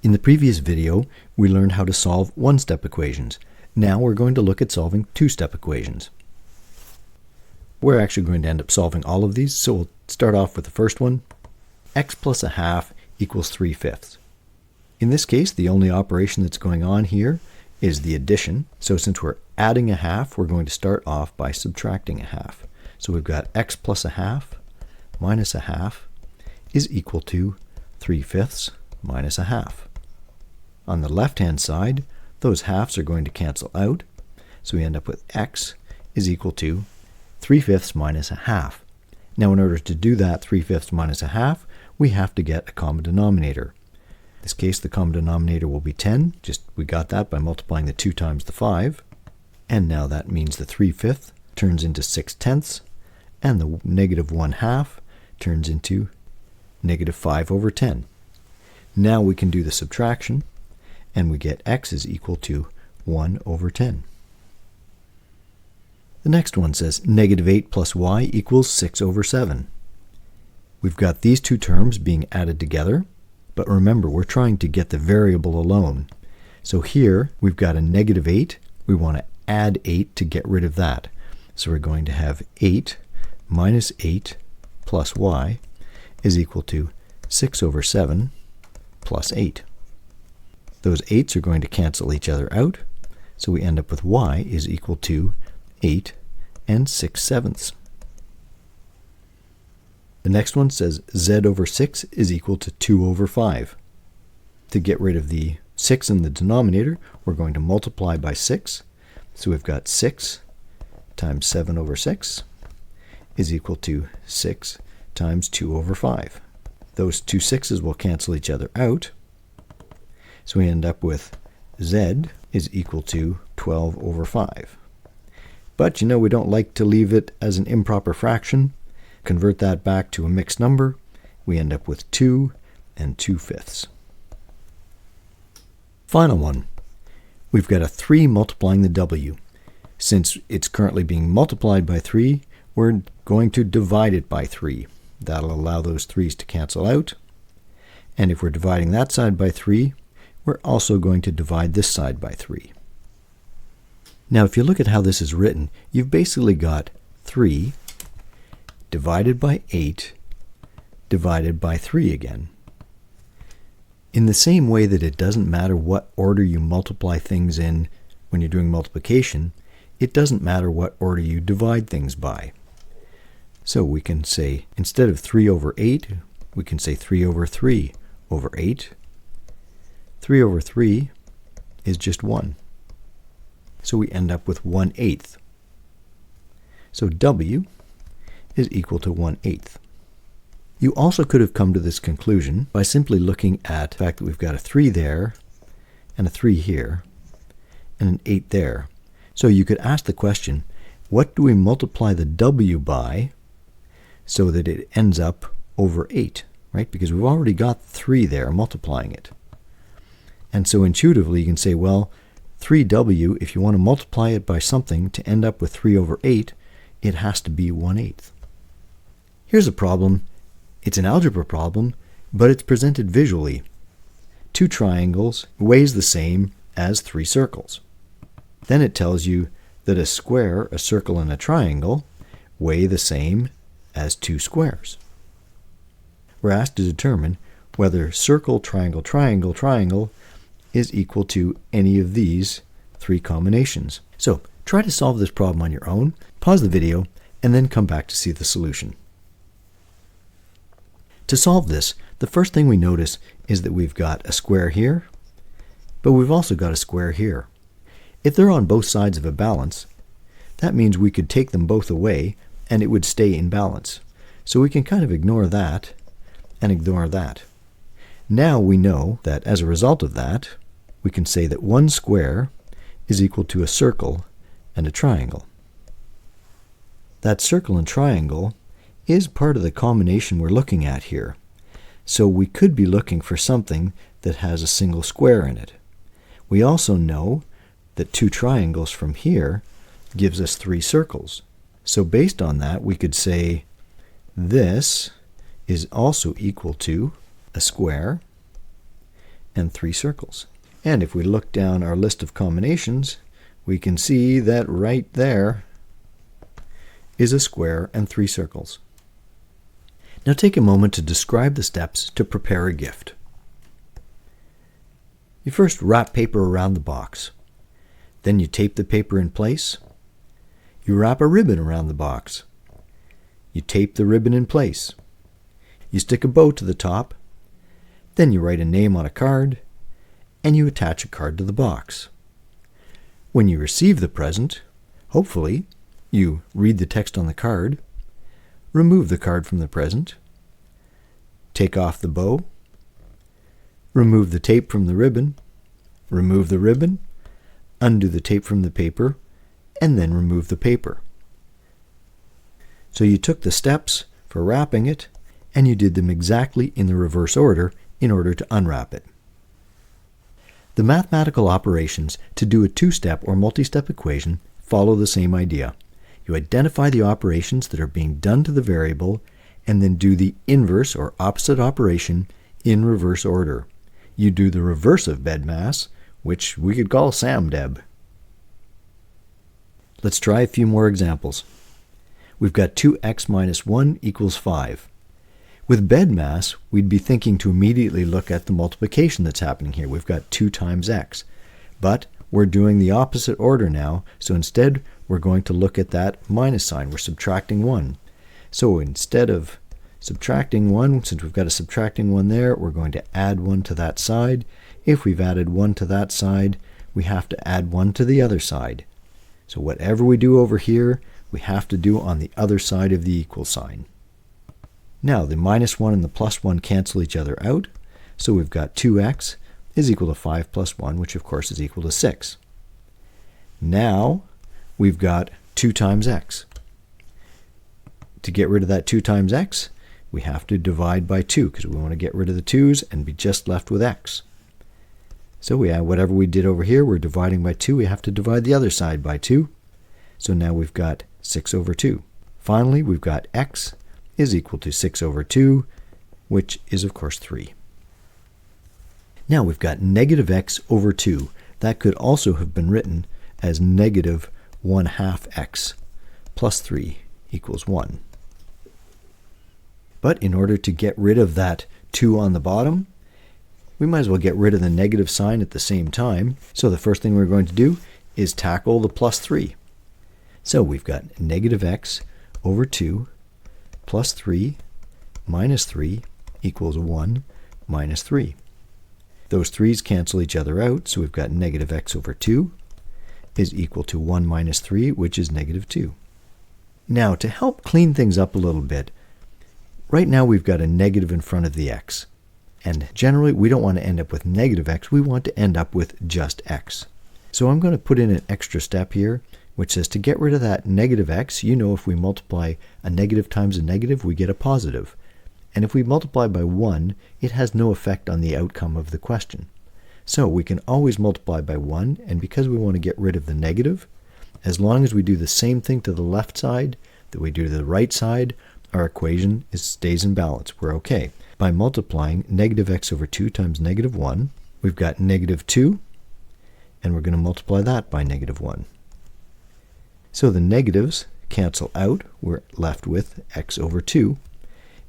In the previous video, we learned how to solve one-step equations. Now we're going to look at solving two-step equations. We're actually going to end up solving all of these, so we'll start off with the first one. X plus a half equals 3/5. In this case, the only operation that's going on here is the addition. So since we're adding a half, we're going to start off by subtracting a half. So we've got x plus a half minus a half is equal to 3/5 minus a half. On the left-hand side, those halves are going to cancel out, so we end up with x is equal to 3/5 minus a half. Now in order to do that 3/5 minus a half, we have to get a common denominator. In this case, the common denominator will be 10. We got that by multiplying the 2 times the 5. And now that means the 3/5 turns into 6/10, and the negative 1/2 turns into negative 5/10. Now we can do the subtraction, and we get x is equal to 1/10. The next one says negative 8 plus y equals 6/7. We've got these two terms being added together, but remember, we're trying to get the variable alone. So here we've got a negative 8. We want to add 8 to get rid of that. So we're going to have 8 minus 8 plus y is equal to 6/7 plus 8. Those 8's are going to cancel each other out, so we end up with y is equal to 8 and 6/7. The next one says z/6 is equal to 2/5. To get rid of the 6 in the denominator, we're going to multiply by 6. So we've got 6 times 7/6 is equal to 6 times 2/5. Those two 6's will cancel each other out. So we end up with z is equal to 12/5. But we don't like to leave it as an improper fraction. Convert that back to a mixed number. We end up with 2 and 2/5. Final one. We've got a 3 multiplying the w. Since it's currently being multiplied by 3, we're going to divide it by 3. That'll allow those 3's to cancel out. And if we're dividing that side by 3, we're also going to divide this side by 3. Now if you look at how this is written, you've basically got 3 divided by 8 divided by 3 again. In the same way that it doesn't matter what order you multiply things in when you're doing multiplication, it doesn't matter what order you divide things by. So we can say, instead of 3/8, we can say 3/3/8. 3/3 is just 1. So we end up with 1/8. So w is equal to 1/8. You also could have come to this conclusion by simply looking at the fact that we've got a 3 there, and a 3 here, and an 8 there. So you could ask the question, what do we multiply the w by so that it ends up over 8, right? Because we've already got 3 there multiplying it. And so intuitively you can say, well, 3w, if you want to multiply it by something to end up with 3/8, it has to be 1/8. Here's a problem. It's an algebra problem, but it's presented visually. 2 triangles weighs the same as 3 circles. Then it tells you that a square, a circle, and a triangle weigh the same as 2 squares. We're asked to determine whether circle, triangle, triangle, triangle is equal to any of these 3 combinations. So try to solve this problem on your own, pause the video, and then come back to see the solution. To solve this, the first thing we notice is that we've got a square here, but we've also got a square here. If they're on both sides of a balance, that means we could take them both away and it would stay in balance. So we can kind of ignore that and ignore that. Now we know that as a result of that, we can say that 1 square is equal to a circle and a triangle. That circle and triangle is part of the combination we're looking at here. So we could be looking for something that has a single square in it. We also know that 2 triangles from here gives us 3 circles. So based on that, we could say this is also equal to a square and 3 circles. And if we look down our list of combinations, we can see that right there is a square and 3 circles. Now take a moment to describe the steps to prepare a gift. You first wrap paper around the box. Then you tape the paper in place. You wrap a ribbon around the box. You tape the ribbon in place. You stick a bow to the top. Then you write a name on a card, and you attach a card to the box. When you receive the present, hopefully, you read the text on the card, remove the card from the present, take off the bow, remove the tape from the ribbon, remove the ribbon, undo the tape from the paper, and then remove the paper. So you took the steps for wrapping it, and you did them exactly in the reverse order in order to unwrap it. The mathematical operations to do a two-step or multi-step equation follow the same idea. You identify the operations that are being done to the variable and then do the inverse or opposite operation in reverse order. You do the reverse of BEDMAS, which we could call SAMDEB. Let's try a few more examples. We've got 2x minus 1 equals 5. With BEDMAS, we'd be thinking to immediately look at the multiplication that's happening here. We've got 2 times x. But we're doing the opposite order now, so instead we're going to look at that minus sign. We're subtracting 1. So instead of subtracting 1, since we've got a subtracting 1 there, we're going to add 1 to that side. If we've added 1 to that side, we have to add 1 to the other side. So whatever we do over here, we have to do on the other side of the equal sign. Now the minus 1 and the plus 1 cancel each other out, so we've got 2x is equal to 5 plus 1, which of course is equal to 6. Now we've got 2 times x. To get rid of that 2 times x, we have to divide by 2 because we want to get rid of the 2's and be just left with x. So we add whatever we did over here, we're dividing by 2, we have to divide the other side by 2. So now we've got 6 over 2. Finally, we've got x is equal to 6 over 2, which is of course 3. Now we've got negative x over 2. That could also have been written as negative 1/2 x plus 3 equals 1. But in order to get rid of that 2 on the bottom, we might as well get rid of the negative sign at the same time. So the first thing we're going to do is tackle the plus 3. So we've got negative x over 2 plus 3 minus 3 equals 1 minus 3. Those 3's cancel each other out, so we've got negative x over 2 is equal to 1 minus 3, which is negative 2. Now, to help clean things up a little bit, right now we've got a negative in front of the x. And generally, we don't want to end up with negative x, we want to end up with just x. So I'm going to put in an extra step here, which says to get rid of that negative x, you know if we multiply a negative times a negative, we get a positive. And if we multiply by 1, it has no effect on the outcome of the question. So we can always multiply by 1, and because we want to get rid of the negative, as long as we do the same thing to the left side that we do to the right side, our equation stays in balance. We're okay. By multiplying negative x over 2 times negative 1, we've got negative 2, and we're going to multiply that by negative 1. So the negatives cancel out. We're left with x over 2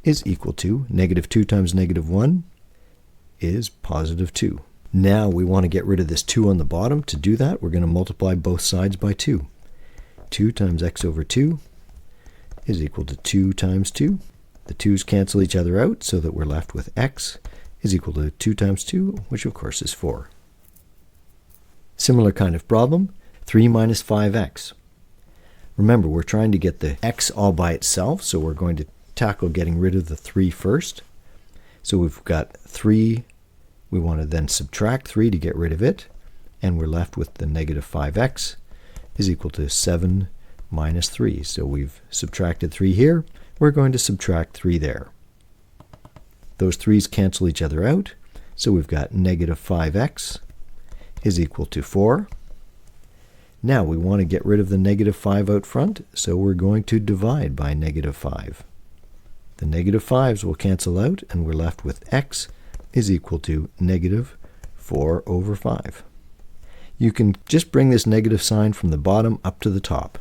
is equal to negative 2 times negative 1 is positive 2. Now we want to get rid of this 2 on the bottom. To do that, we're going to multiply both sides by 2. 2 times x over 2 is equal to 2 times 2. The 2's cancel each other out so that we're left with x is equal to 2 times 2, which of course is 4. Similar kind of problem, 3 minus 5x. Remember, we're trying to get the x all by itself, so we're going to tackle getting rid of the 3 first. So we've got 3, we want to then subtract 3 to get rid of it, and we're left with the negative 5x is equal to 7 minus 3. So we've subtracted 3 here, we're going to subtract 3 there. Those 3's cancel each other out, so we've got negative 5x is equal to 4. Now we want to get rid of the negative 5 out front, so we're going to divide by negative 5. The negative 5's will cancel out, and we're left with x is equal to negative 4 over 5. You can just bring this negative sign from the bottom up to the top.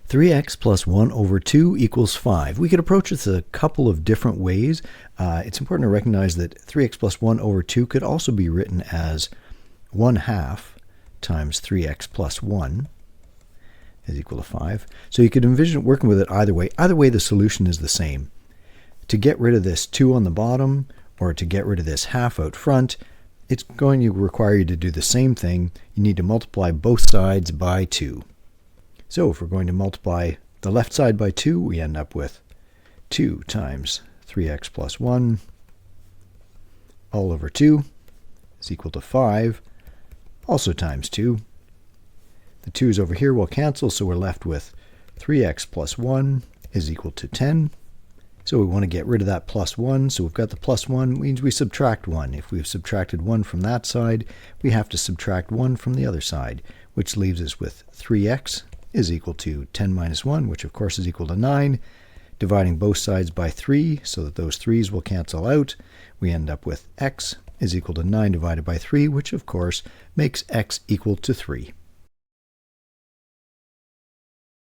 3x plus 1 over 2 equals 5. We could approach this a couple of different ways. It's important to recognize that 3x plus 1 over 2 could also be written as 1/2 times 3x plus 1 is equal to 5. So you could envision working with it either way. Either way, the solution is the same. To get rid of this 2 on the bottom, or to get rid of this half out front, it's going to require you to do the same thing. You need to multiply both sides by 2. So if we're going to multiply the left side by 2, we end up with 2 times 3x plus 1 all over 2 is equal to 5, also times 2. The 2's over here will cancel, so we're left with 3x plus 1 is equal to 10. So we want to get rid of that plus 1, so we've got the plus 1, means we subtract 1. If we've subtracted 1 from that side, we have to subtract 1 from the other side, which leaves us with 3x is equal to 10 minus 1, which of course is equal to 9. Dividing both sides by 3, so that those 3's will cancel out, we end up with x is equal to 9 divided by 3, which of course makes x equal to 3.